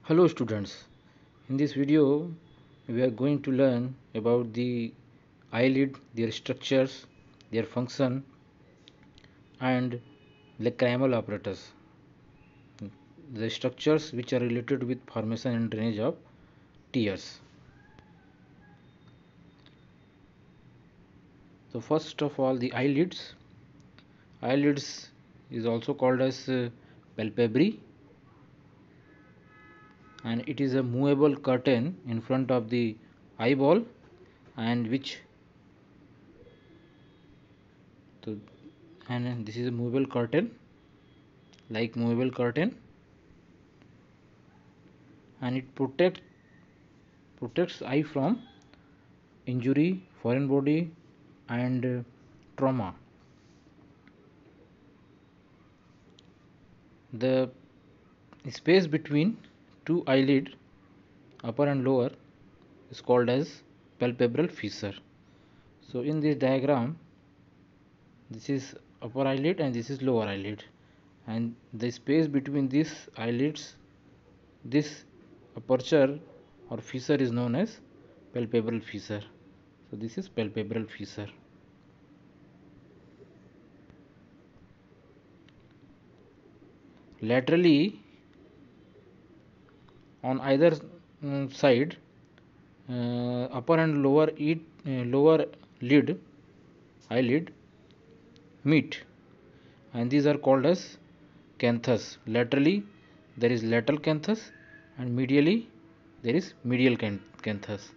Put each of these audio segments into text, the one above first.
Hello students, in this video we are going to learn about the eyelid, their structures, their function and lacrimal apparatus, the structures which are related with formation and drainage of tears. So first of all, the eyelids is also called as palpebrae, and it is a movable curtain in front of the eyeball, and which so, and this is a movable curtain, like movable curtain, and it protects eye from injury, foreign body and trauma. The space between two eyelid, upper and lower, is called as palpebral fissure. So in this diagram, this is upper eyelid and this is lower eyelid, and the space between these eyelids, this aperture or fissure, is known as palpebral fissure. So this is palpebral fissure. Laterally, on either side, upper and lower lid eyelid meet, and these are called as canthus. Laterally there is lateral canthus, and medially there is medial canthus.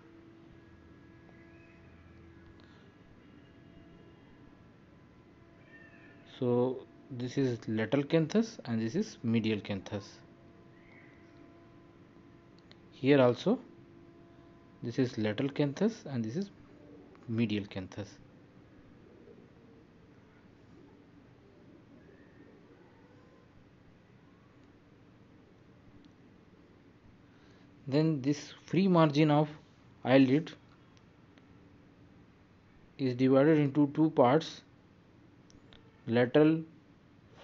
So this is lateral canthus and this is medial canthus. Here also this is lateral canthus and this is medial canthus. Then this free margin of eyelid is divided into two parts: lateral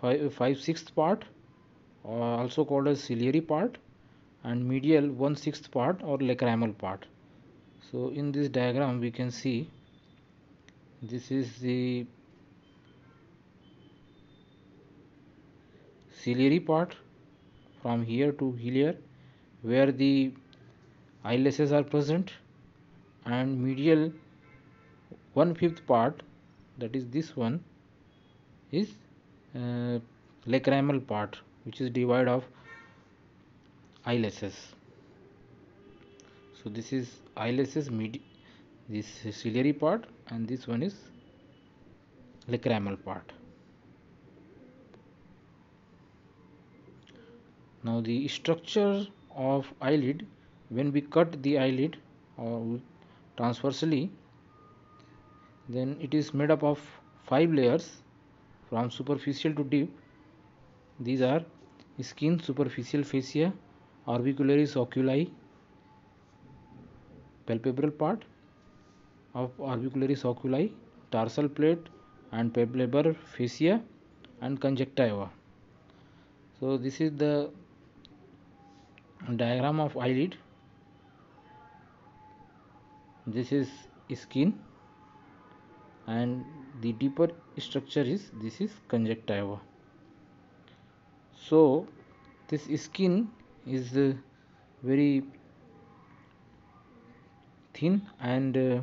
5/6 part, also called as ciliary part, and medial 1/6 part or lacrimal part. So in this diagram we can see this is the ciliary part from here to here, where the eyelashes are present, and medial 1/5 part, that is this one, is uh, lacrimal part, which is divide of eyelashes. So this is eyelashes, this ciliary part, and this one is lacrimal part. Now the structure of eyelid, when we cut the eyelid transversely, then it is made up of 5 layers from superficial to deep. These are skin, superficial fascia, orbicularis oculi, palpebral part of orbicularis oculi, tarsal plate and palpebral fascia, and conjunctiva. So this is the diagram of eyelid. This is skin, and the deeper structure is this is conjunctiva. So this skin is very thin and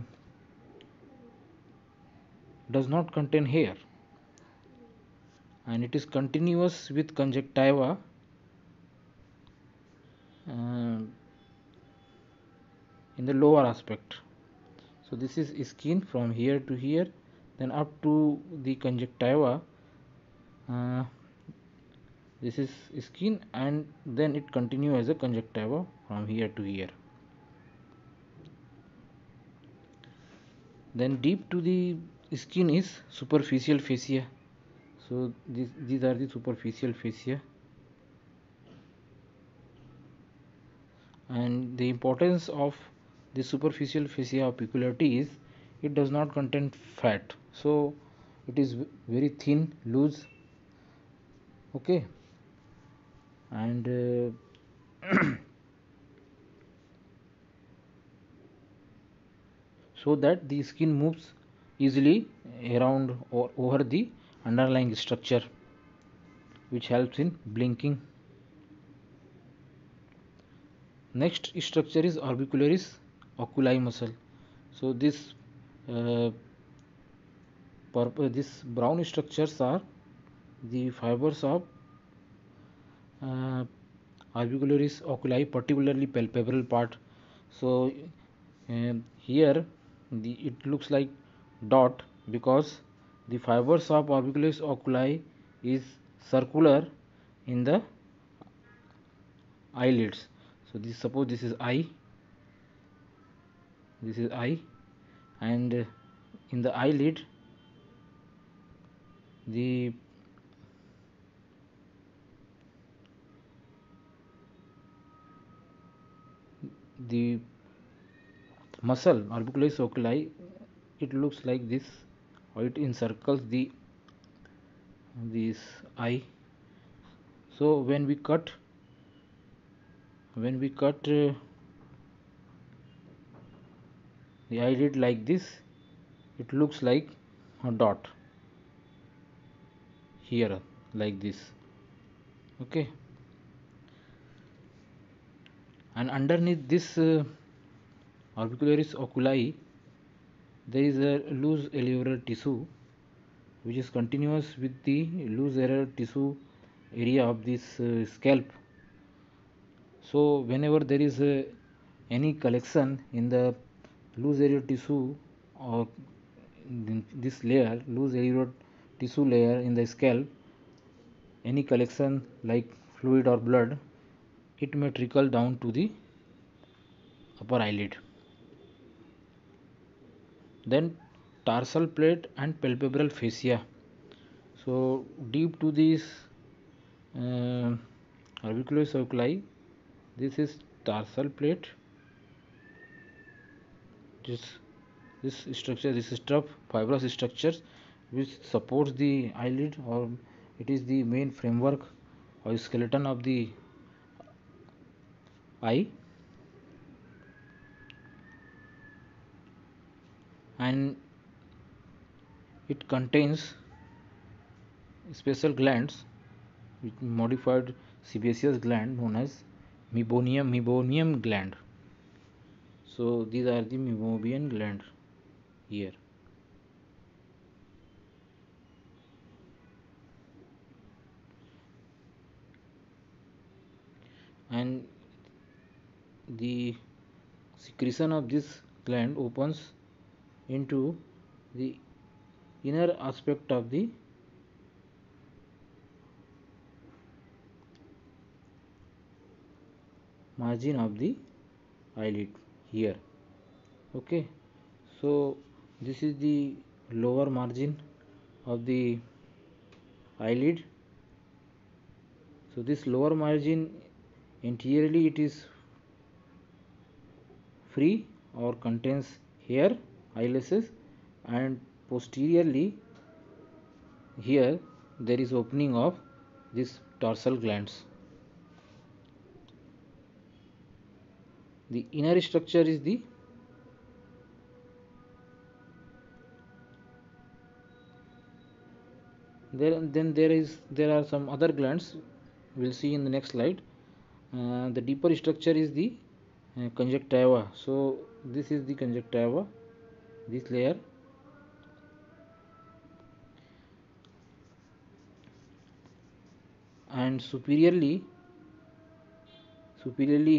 does not contain hair, and it is continuous with conjunctiva uh, in the lower aspect. So this is skin from here to here, then up to the conjunctiva. uh, this is skin, and then it continues as a conjunctiva from here to here. Then deep to the skin is superficial fascia. So these are the superficial fascia, and the importance of the superficial fascia of peculiarity is it does not contain fat, so it is very thin, loose. Okay, and so that the skin moves easily around or over the underlying structure, which helps in blinking. Next structure is orbicularis oculi muscle. So uh, this brown structures are the fibers of uh, orbicularis oculi, particularly palpebral part. So here it looks like dot because the fibers of orbicularis oculi is circular in the eyelids. So suppose this is eye, and in the eyelid the the muscle orbicularis oculi, it looks like this, or it encircles the this eye. So when we cut the eyelid like this, it looks like a dot here, like this. Okay, and underneath this orbicularis oculi there is a loose alveolar tissue which is continuous with the loose alveolar tissue area of this scalp. So whenever there is any collection in the loose alveolar tissue, or this layer, loose alveolar tissue layer in the scalp, any collection like fluid or blood, it may trickle down to the upper eyelid. Then tarsal plate and palpebral fascia. So deep to this uh, orbicularis oculi, this is tarsal plate. This structure, this stuff, fibrous structures which supports the eyelid, or it is the main framework or skeleton of the eye, and it contains special glands with modified sebaceous gland known as meibomian gland. So these are the meibomian gland here. And the secretion of this gland opens into the inner aspect of the margin of the eyelid here. Okay, so this is the lower margin of the eyelid. So this lower margin, interiorly it is free or contains hair, eyelashes, and posteriorly here there is opening of these tarsal glands. The inner structure is the there are some other glands we'll see in the next slide. The deeper structure is the conjunctiva. So this is the conjunctiva, this layer, and superiorly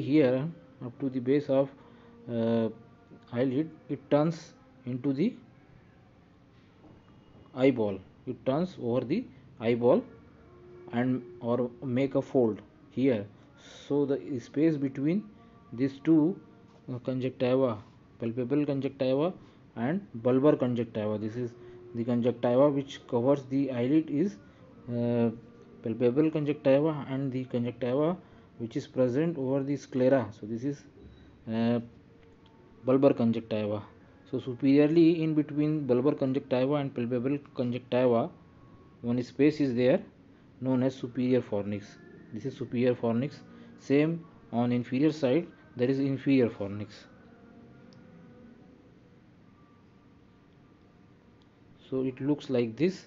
here up to the base of uh, eyelid, it turns into the eyeball. It turns over the eyeball and or make a fold here. So the space between these two conjunctiva, palpebral conjunctiva and bulbar conjunctiva, this is the conjunctiva which covers the eyelid, is uh, palpebral conjunctiva, and the conjunctiva which is present over the sclera, so this is uh, bulbar conjunctiva. So superiorly in between bulbar conjunctiva and palpebral conjunctiva, one space is there known as superior fornix. This is superior fornix. Same on inferior side, there is inferior fornix. So it looks like this.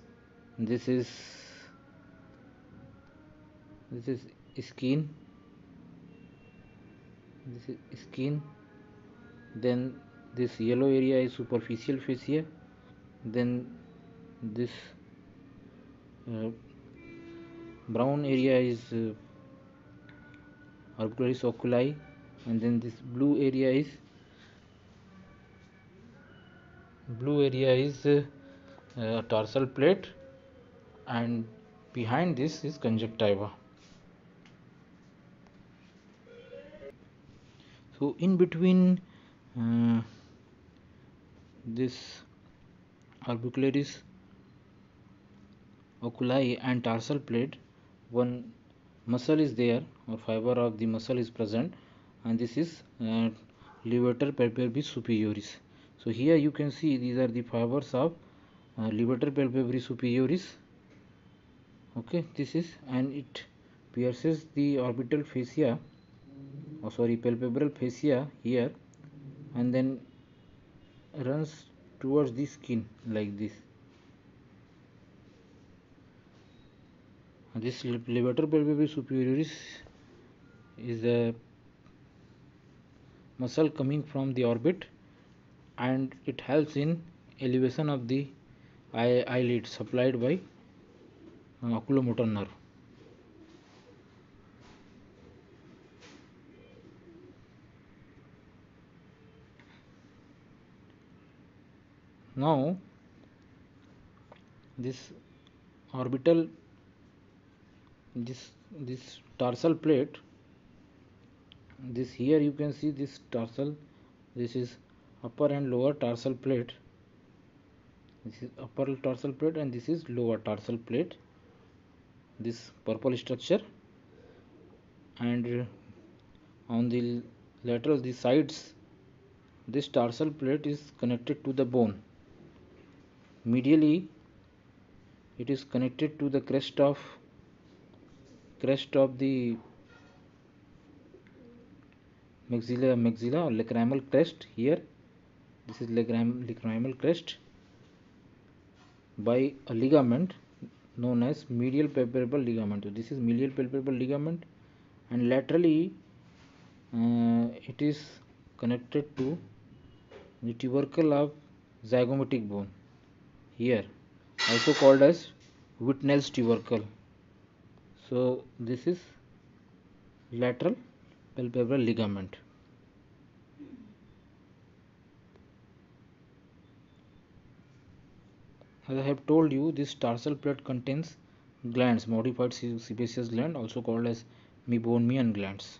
This is skin. This is skin. Then this yellow area is superficial fascia. Then this uh, brown area is orbicularis oculi, and then this blue area is tarsal plate, and behind this is conjunctiva. So in between uh, this orbicularis oculi and tarsal plate, one muscle is there, or fiber of the muscle is present, and this is levator palpebrae superioris. So here you can see these are the fibers of levator palpebrae superioris. Okay, this is, and it pierces the orbital fascia, or sorry, palpebral fascia here, and then runs towards the skin like this. This levator palpebrae superioris is a muscle coming from the orbit, and it helps in elevation of the eyelid supplied by oculomotor nerve. Now this orbital, this tarsal plate, this here you can see this tarsal, this is upper and lower tarsal plate, this is upper tarsal plate and this is lower tarsal plate, this purple structure, and on the lateral, the sides, this tarsal plate is connected to the bone. Medially it is connected to the crest of the maxilla or lacrimal crest here. This is lacrimal crest by a ligament known as medial palpebral ligament. So this is medial palpebral ligament, and laterally it is connected to the tubercle of zygomatic bone here, also called as Whitnell's tubercle. So this is lateral palpebral ligament. As I have told you, this tarsal plate contains glands, modified sebaceous gland, also called as meibomian glands.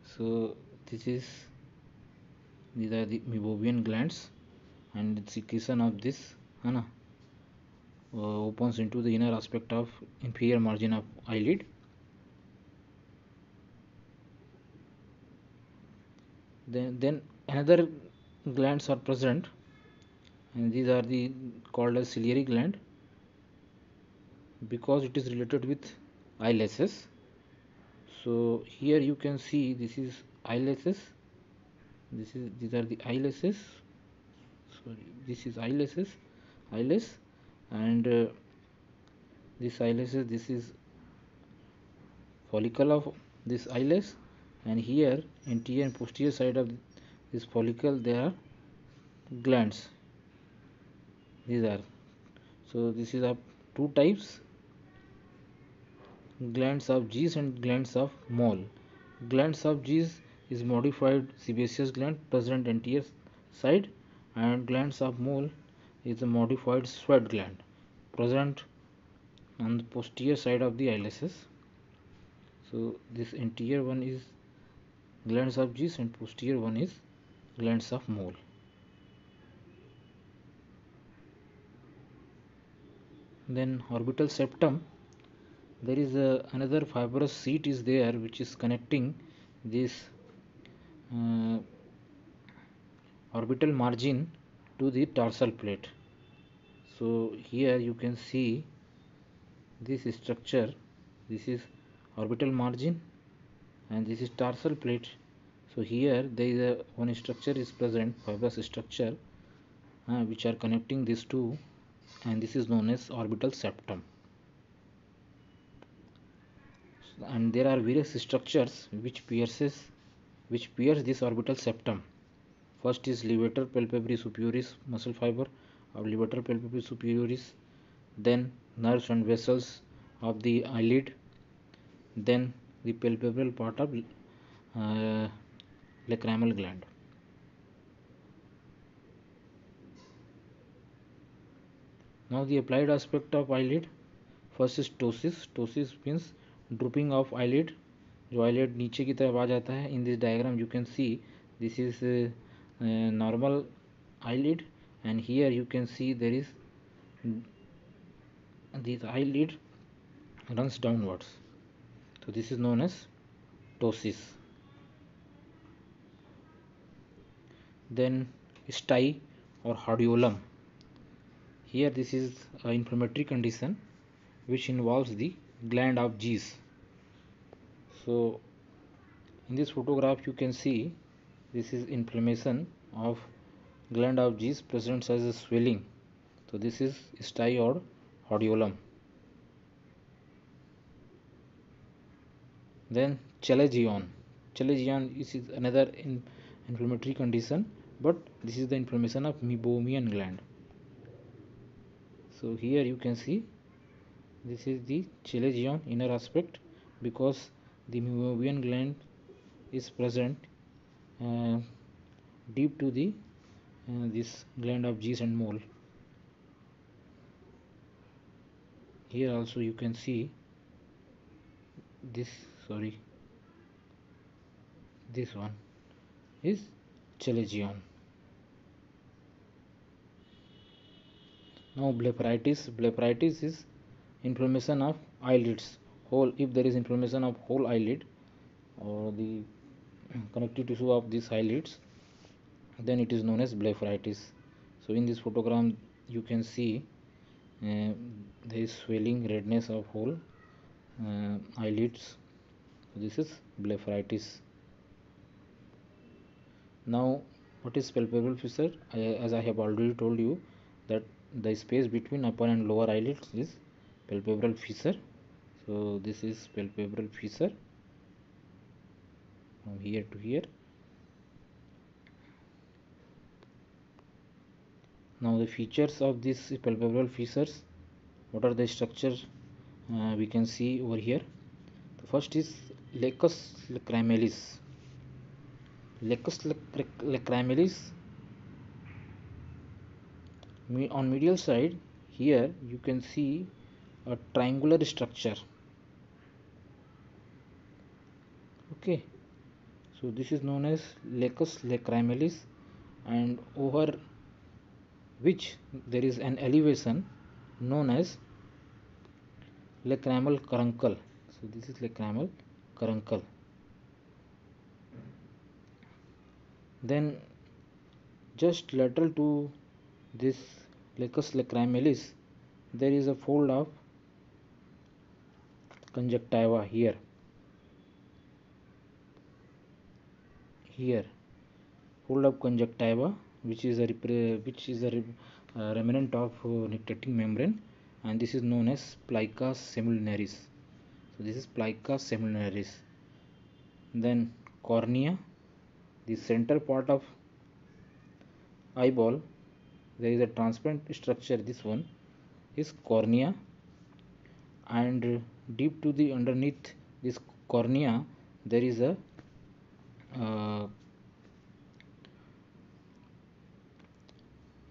So these are the meibomian glands, and the secretion of this opens into the inner aspect of inferior margin of eyelid. Then another glands are present, and these are the called as ciliary gland, because it is related with eyelashes. So here you can see this is eyelashes, these are the eyelashes, sorry, this is eyelash, and this eyelashes, this is follicle of this eyelash, and here anterior and posterior side of this follicle there are glands. These are, so this is of two types, glands of Gis and glands of Moll. Glands of Gis is modified sebaceous gland present anterior side, and glands of Moll is a modified sweat gland present on the posterior side of the eyelashes. So this anterior one is glands of Gis and posterior one is glands of Moll. Then orbital septum, there is another fibrous sheet is there which is connecting this uh, orbital margin to the tarsal plate. So here you can see this structure, this is orbital margin and this is tarsal plate. So here there is a one structure is present, fibrous structure, which are connecting these two, and this is known as orbital septum. And there are various structures which pierce this orbital septum. First is levator palpebrae superioris muscle fiber of levator palpebrae superioris, then nerves and vessels of the eyelid, then the palpebral part of lacrimal gland. Now the applied aspect of eyelid. First is ptosis. Ptosis means drooping of eyelid. जो eyelid नीचे की तरफ आ जाता है. In this diagram you can see this is normal eyelid, and here you can see there is this eyelid runs downwards. So this is known as ptosis. Then stye or hordeolum. Here this is an inflammatory condition which involves the gland of Gis. So in this photograph you can see this is inflammation of gland of Gis presents as a swelling. So this is stye or hordeolum. Then chalazion. Chalazion is another inflammatory condition, but this is the inflammation of meibomian gland. So here you can see this is the chalazion inner aspect, because the meibomian gland is present deep to the this gland of Gis and mole. Here also you can see this one is chalazion. Now blepharitis is inflammation of eyelids whole. If there is inflammation of whole eyelid or the connective tissue of these eyelids, then it is known as blepharitis. So in this photogram you can see there is swelling, redness of whole eyelids. So this is blepharitis. Now what is palpebral fissure? As I have already told you that the space between upper and lower eyelids is palpebral fissure. So this is palpebral fissure from here to here. Now the features of these palpebral fissures, what are the structures we can see over here. The first is lacus lacrimalis. Lacus lacrimalis, on medial side here you can see a triangular structure. Okay, so this is known as lacus lacrimalis, and over which there is an elevation known as lacrimal caruncle. So this is lacrimal caruncle. Then just lateral to this lacus lacrimalis there is a fold of conjunctiva here. Fold of conjunctiva, which is a remnant of nictitating membrane, and this is known as plica semilunaris. So this is plica semilunaris. Then cornea, the center part of eyeball, there is a transparent structure. This one is cornea, and deep to the underneath this cornea there is a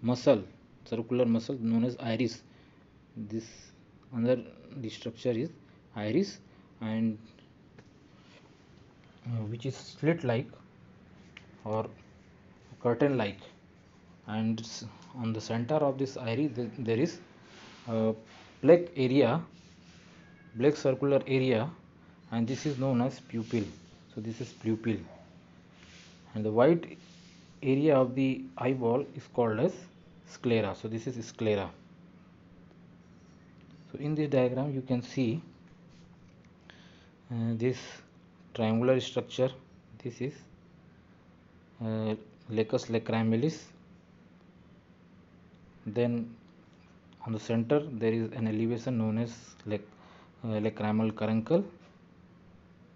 muscle, circular muscle known as iris. This under the structure is iris, and which is slit like or curtain like, and on the center of this iris there is a black circular area, and this is known as pupil. So this is pupil, and the white area of the eyeball is called as sclera. So this is sclera. So in this diagram you can see this triangular structure. This is Lacus lacrimalis. Then on the center there is an elevation known as lacrimal caruncle.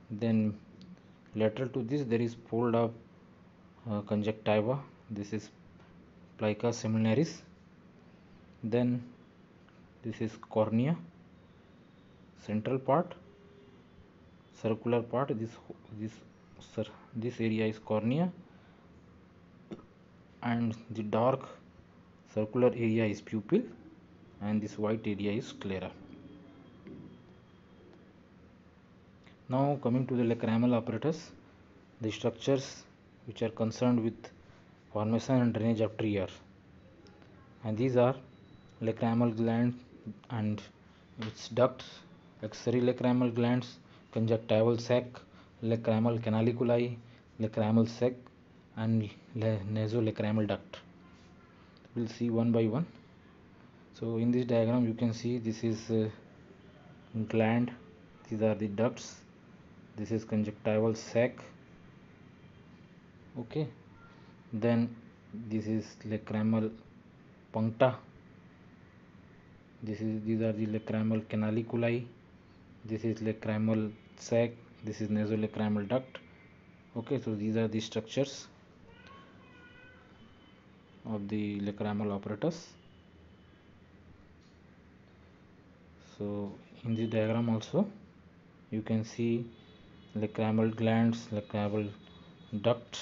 Then lateral to this there is fold of conjunctiva. This is plica seminaris. Then this is cornea, central part, circular part. This area is cornea, and the dark circular area is pupil, and this white area is sclera. Now coming to the lacrimal apparatus, the structures which are concerned with formation and drainage of tear, and these are lacrimal gland and its ducts, accessory lacrimal glands, conjunctival sac, lacrimal canaliculi, lacrimal sac, and nasolacrimal duct. We'll see one by one. So in this diagram you can see this is gland, these are the ducts, this is conjunctival sac. Okay, then this is lacrimal puncta, these are the lacrimal canaliculi, this is lacrimal sac, this is nasolacrimal duct. Okay, so these are the structures of the lacrimal apparatus. So in this diagram also you can see lacrimal glands, lacrimal duct,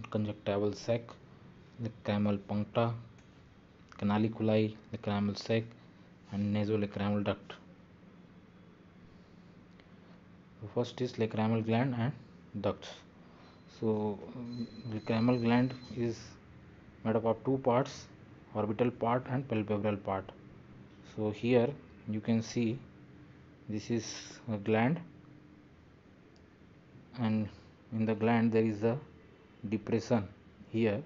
conjunctival sac, lacrimal puncta, canaliculi, lacrimal sac, and nasolacrimal duct. The first is lacrimal gland and ducts. So lacrimal gland is made up of two parts, orbital part and palpebral part. So here you can see this is a gland, and in the gland there is a depression here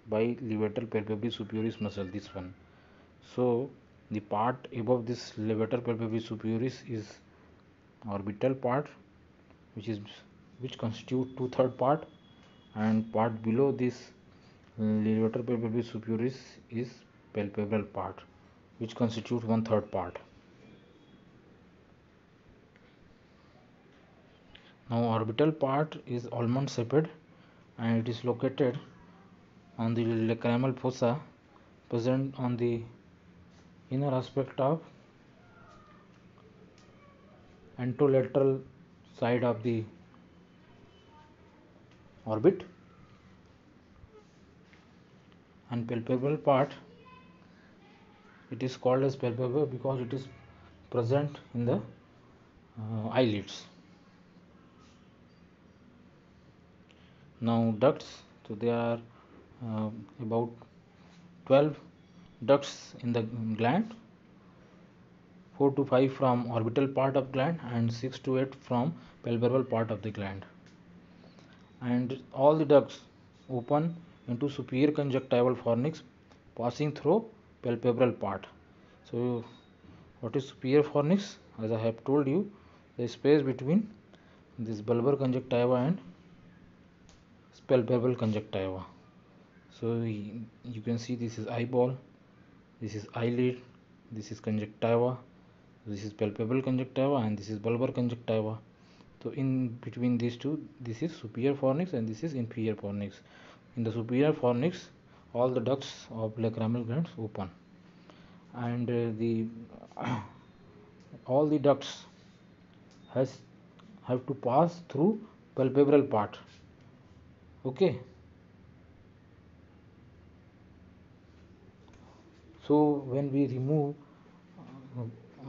by levator palpebrae superioris muscle, this one. So the part above this levator palpebrae superioris is orbital part, which constitute 2/3 part, and part below this levator palpebrae superioris is palpebral part, which constitute 1/3 part. Now orbital part is almond shaped, and it is located on the lacrimal fossa, present on the inner aspect of anterolateral side of the orbit, and palpebral part, it is called as palpebral because it is present in the eyelids. Now ducts, so there are about 12 ducts in the gland, 4 to 5 from orbital part of gland and 6 to 8 from palpebral part of the gland, and all the ducts open into superior conjunctival fornix passing through palpebral part. So what is superior fornix? As I have told you, the space between this bulbar conjunctiva and palpebral conjunctiva. So you can see this is eyeball, this is eyelid, this is conjunctiva, this is palpebral conjunctiva, and this is bulbar conjunctiva. So in between these two, this is superior fornix and this is inferior fornix. In the superior fornix, all the ducts of lacrimal glands open, and all the ducts have to pass through palpebral part. Okay, so when we remove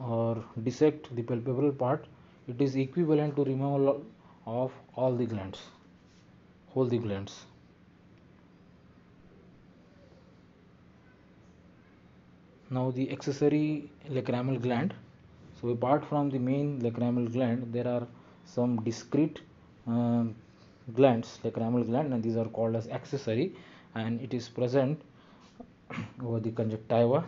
or dissect the palpebral part, it is equivalent to removal of all the glands, whole the glands. Now the accessory lacrimal gland. So apart from the main lacrimal gland, there are some discrete glands, lacrimal gland, and these are called as accessory, and it is present over the conjunctiva,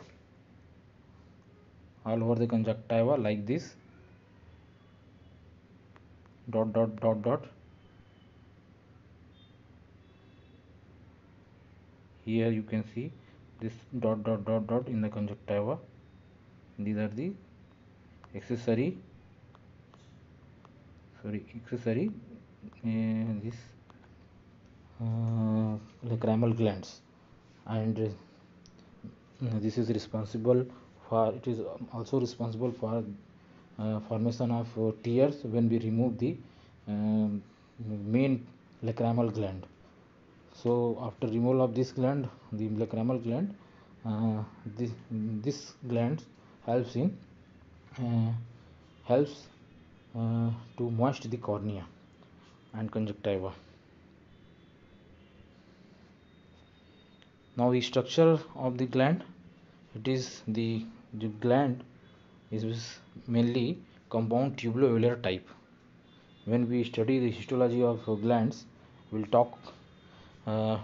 all over the conjunctiva like this, dot dot dot dot. Here you can see this dot dot dot dot in the conjunctiva. These are the accessory this lacrimal glands, and this is responsible for, it is also responsible for formation of tears when we remove the main lacrimal gland. So after removal of this gland, the lacrimal gland, this gland helps in uh, helps to moist the cornea and conjunctiva. Now the structure of the gland, it is the gland is mainly compound tubuloalveolar type. When we study the histology of glands, we'll talk uh,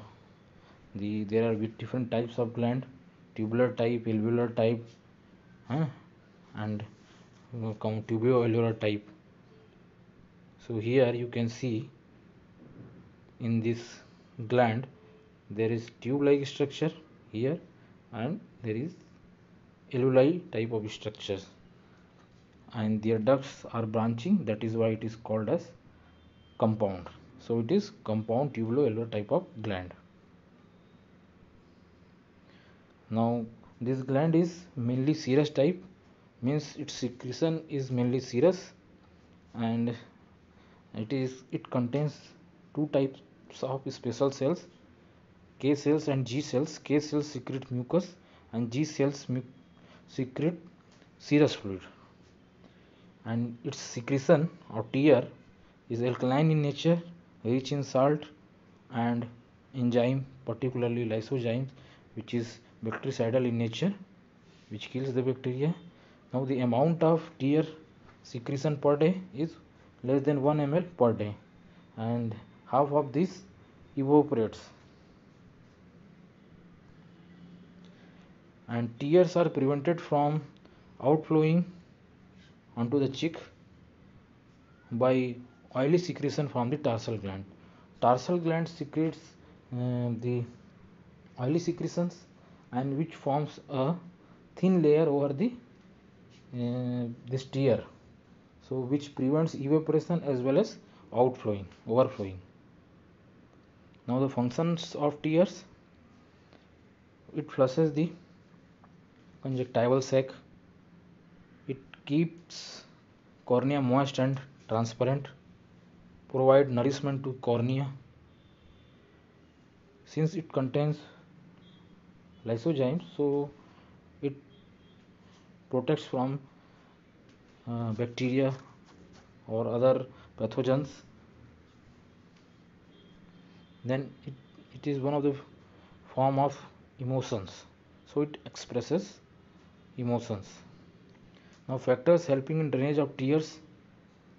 there are different types of gland: tubular type, alveolar type, and tubuloalveolar type. So here you can see in this gland there is tube-like structure here, and there is alveoli type of structures, and their ducts are branching. That is why it is called as compound. So it is compound tubuloalveolar type of gland. Now this gland is mainly serous type, means its secretion is mainly serous, and it contains two types of special cells, K cells and G cells. K cells secrete mucus and G cells secrete serous fluid, and its secretion or tear is alkaline in nature, rich in salt and enzyme, particularly lysozymes, which is bactericidal in nature, which kills the bacteria. Now the amount of tear secretion per day is less than 1 ml per day, and half of this evaporates, and tears are prevented from outflowing onto the cheek by oily secretion from the tarsal gland. Tarsal gland secretes the oily secretions, and which forms a thin layer over the this tear, so which prevents evaporation as well as overflowing. Now the functions of tears: it flushes the conjunctival sac, it keeps cornea moist and transparent, provide nourishment to cornea. Since it contains lysozymes, so it protects from bacteria or other pathogens. Then it is one of the form of emotions, so it expresses emotions. Now factors helping in drainage of tears: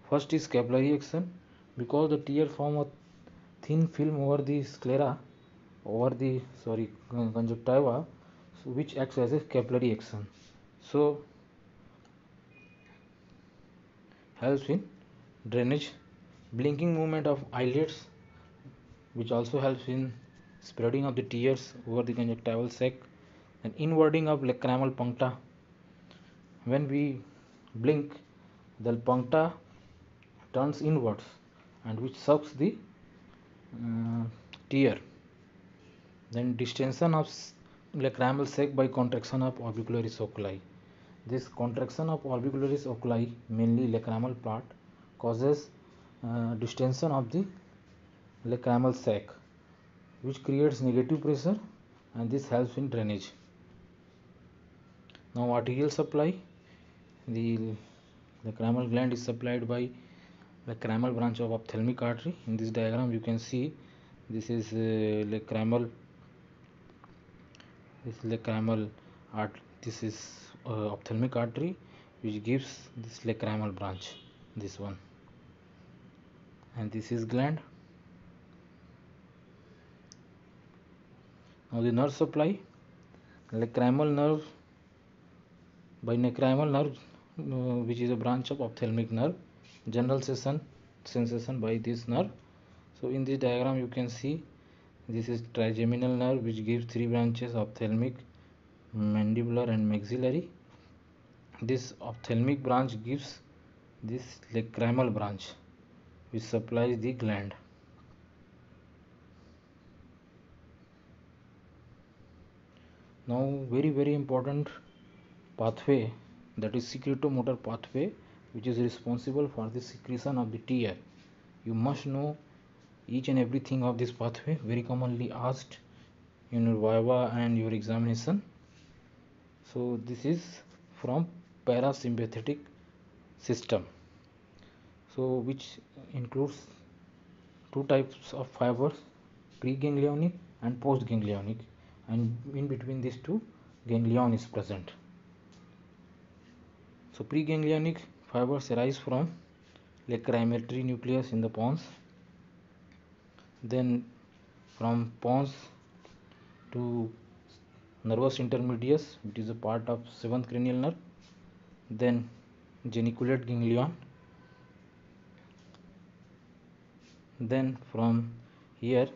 first is capillary action, because the tear form a thin film over the sclera, over the conjunctiva, so which acts as a capillary action, so helps in drainage. Blinking movement of eyelids, which also helps in spreading of the tears over the conjunctival sac. And inwarding of lacrimal puncta, when we blink, the puncta turns inwards, and which sucks the tear. Then distension of lacrimal sac by contraction of orbicularis oculi. This contraction of orbicularis oculi, mainly lacrimal part, causes distension of the lacrimal sac, which creates negative pressure, and this helps in drainage. Now arterial supply: the lacrimal gland is supplied by lacrimal branch of ophthalmic artery. In this diagram you can see this is lacrimal art this is ophthalmic artery, which gives this lacrimal branch, this one, and this is gland. Now the nerve supply: lacrimal nerve by lacrimal nerve, which is a branch of ophthalmic nerve, general sensation by this nerve. So in this diagram you can see This is trigeminal nerve, which gives three branches: ophthalmic, mandibular, and maxillary. This ophthalmic branch gives this lacrimal branch, which supplies the gland. Now, very important pathway, that is secretomotor pathway, which is responsible for the secretion of the tear. You must know each and everything of this pathway, very commonly asked in your viva and your examination. So this is from parasympathetic system, so which includes two types of fibers: preganglionic and postganglionic, and in between these two, ganglion is present. So preganglionic fibers arise from lacrimal nucleus in the pons, then from pons to nervus intermedius, which is a part of seventh cranial nerve, then geniculate ganglion, then from here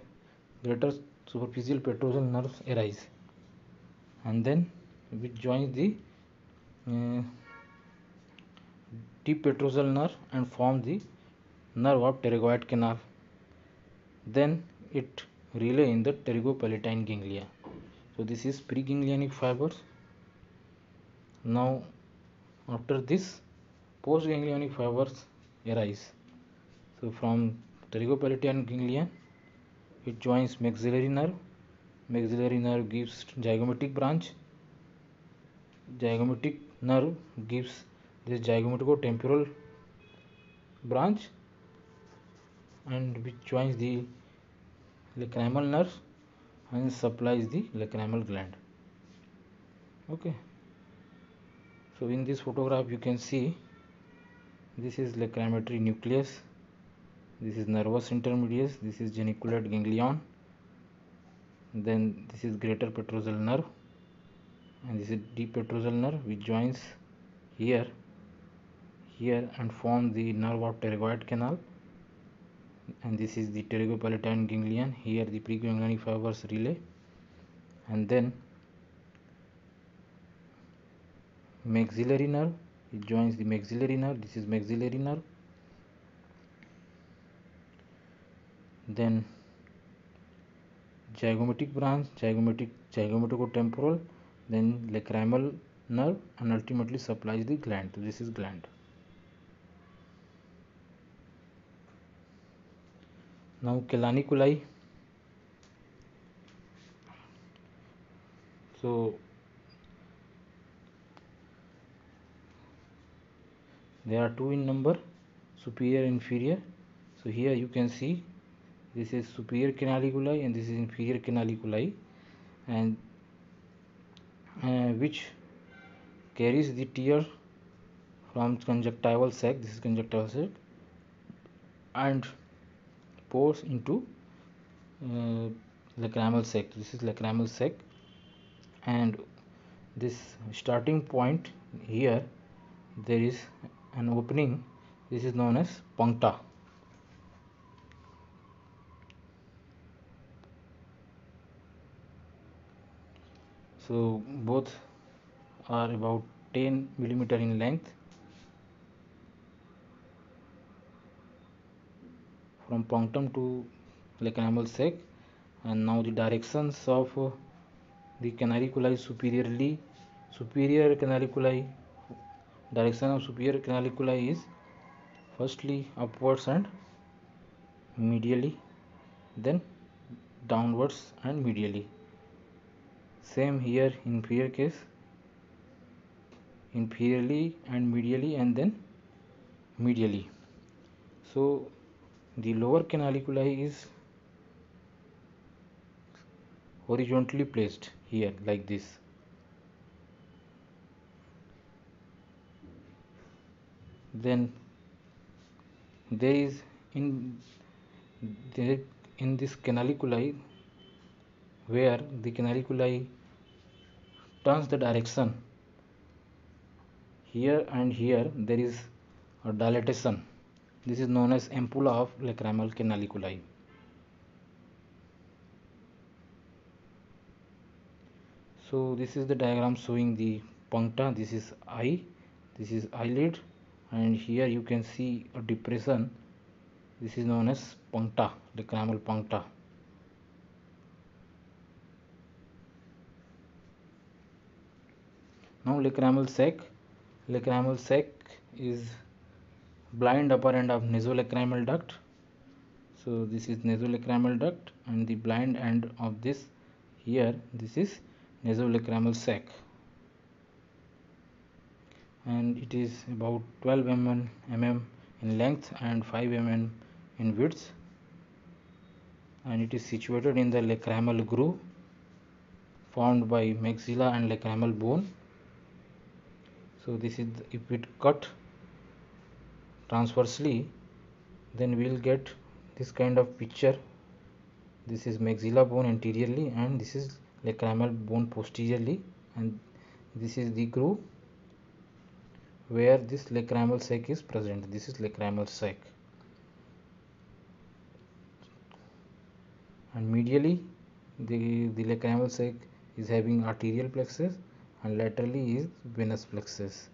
greater superficial petrosal nerves arise, and then which joins the deep petrosal nerve and form the nerve of pterygoid canal. Then it relay in the pterygopalatine ganglia. So this is preganglionic fibers. Now after this, postganglionic fibers arise. So from pterygopalatine ganglion, it joins maxillary nerve. Maxillary nerve gives zygomatic branch. Zygomatic nerve gives this zygomatico-temporal branch, and which joins the lacrimal nerve and supplies the lacrimal gland. Okay. So in this photograph you can see this is lacrimal nucleus, this is nervus intermedius, this is geniculate ganglion, then this is greater petrosal nerve, and this is deep petrosal nerve, which joins here and form the nerve of pterygoid canal, and this is the pterygopalatine ganglion. Here the preganglionic fibers relay, and then maxillary nerve, it joins the maxillary nerve. This is maxillary nerve, then zygomatic branch, zygomatico-temporal, then lacrimal nerve, and ultimately supplies the gland. So this is gland. Now calaniculi. So there are two in number, superior and inferior. So here you can see this is superior canaliculi and this is inferior canaliculi, and which carries the tear from conjunctival sac. This is conjunctival sac, and pours into lacrimal sac. This is lacrimal sac, and this starting point here there is an opening. This is known as puncta. So both are about 10 millimeter in length from punctum to lacrimal sac. And now the directions of the canaliculi superior canaliculi. Direction of superior canaliculi is firstly upwards and medially, then downwards and medially. Same here, inferior case, inferiorly and medially, and then medially. So the lower canaliculi is horizontally placed here like this. Then there is in this canaliculi, where the canaliculi turns the direction, here and here there is a dilatation. This is known as ampulla of lacrimal canaliculi. So this is the diagram showing the puncta. This is eye, this is eyelid, and here you can see a depression. This is known as puncta, lacrimal puncta. Now lacrimal sac. Lacrimal sac is blind upper end of nasolacrimal duct. So this is nasolacrimal duct, and the blind end of this here, this is nasolacrimal sac, and it is about 12 mm in length and 5 mm in width, and it is situated in the lacrimal groove formed by maxilla and lacrimal bone. So this is, if it cut transversely, then we will get this kind of picture. This is maxilla bone anteriorly and this is lacrimal bone posteriorly, and this is the groove where this lacrimal sac is present. This is lacrimal sac, and medially the lacrimal sac is having arterial plexus and laterally is venous plexus.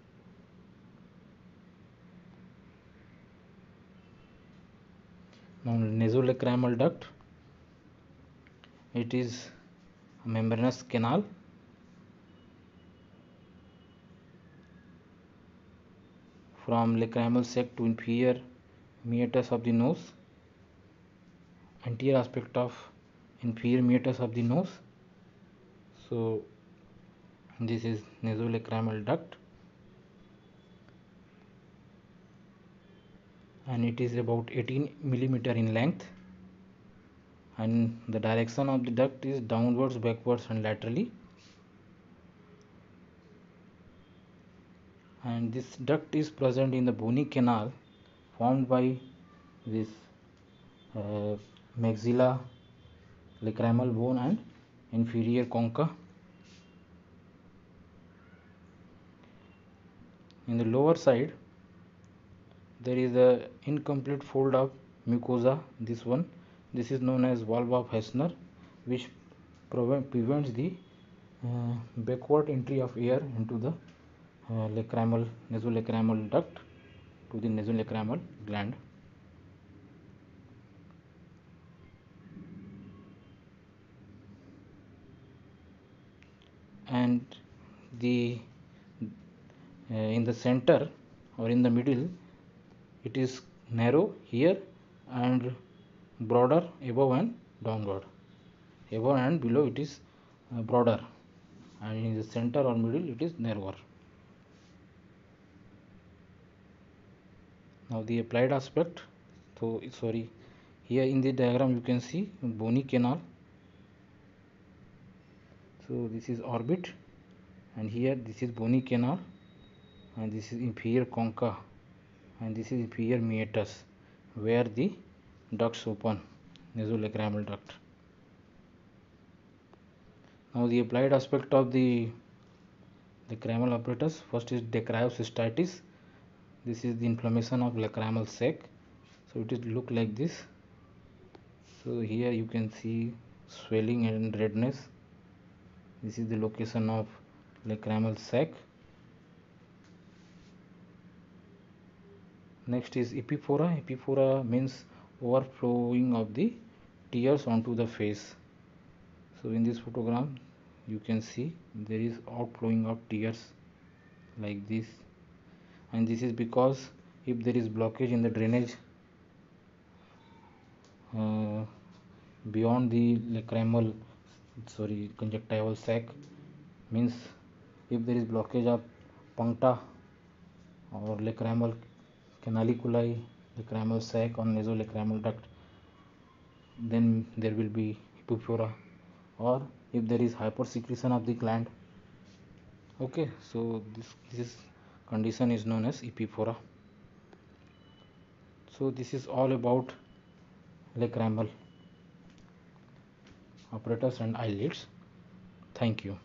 Now nasolacrimal duct, it is a membranous canal from lacrimal sac to inferior meatus of the nose, anterior aspect of inferior meatus of the nose. So this is nasolacrimal duct, and it is about 18 millimeter in length, and the direction of the duct is downwards, backwards and laterally. And this duct is present in the bony canal formed by this maxilla, lacrimal bone and inferior concha. In the lower side there is a incomplete fold of mucosa. This is known as valve of Hessner, which prevents the backward entry of air into the nasolacrimal duct to the nasolacrimal gland. And the in the center or in the middle, it is narrow here and broader above and downward. Above and below it is broader, and in the center or middle it is narrower. Now the applied aspect. So sorry, here in the diagram you can see bony canal. So this is orbit, and here this is bony canal, and this is inferior concha, and this is inferior meatus where the ducts open, nasolacrimal duct. Now the applied aspect of the lacrimal apparatus. First is dacryocystitis. This is the inflammation of lacrimal sac. So it is look like this. So here you can see swelling and redness. This is the location of lacrimal sac. Next is epiphora. Epiphora means overflowing of the tears onto the face. So in this photogram you can see there is outflowing of tears like this, and this is because if there is blockage in the drainage beyond the conjunctival sac, means if there is blockage of puncta or lacrimal canaliculi, lacrimal sac on nasolacrimal duct, then there will be epiphora, or if there is hypersecretion of the gland. Okay, so this condition is known as epiphora. So this is all about lacrimal apparatus and eyelids. Thank you.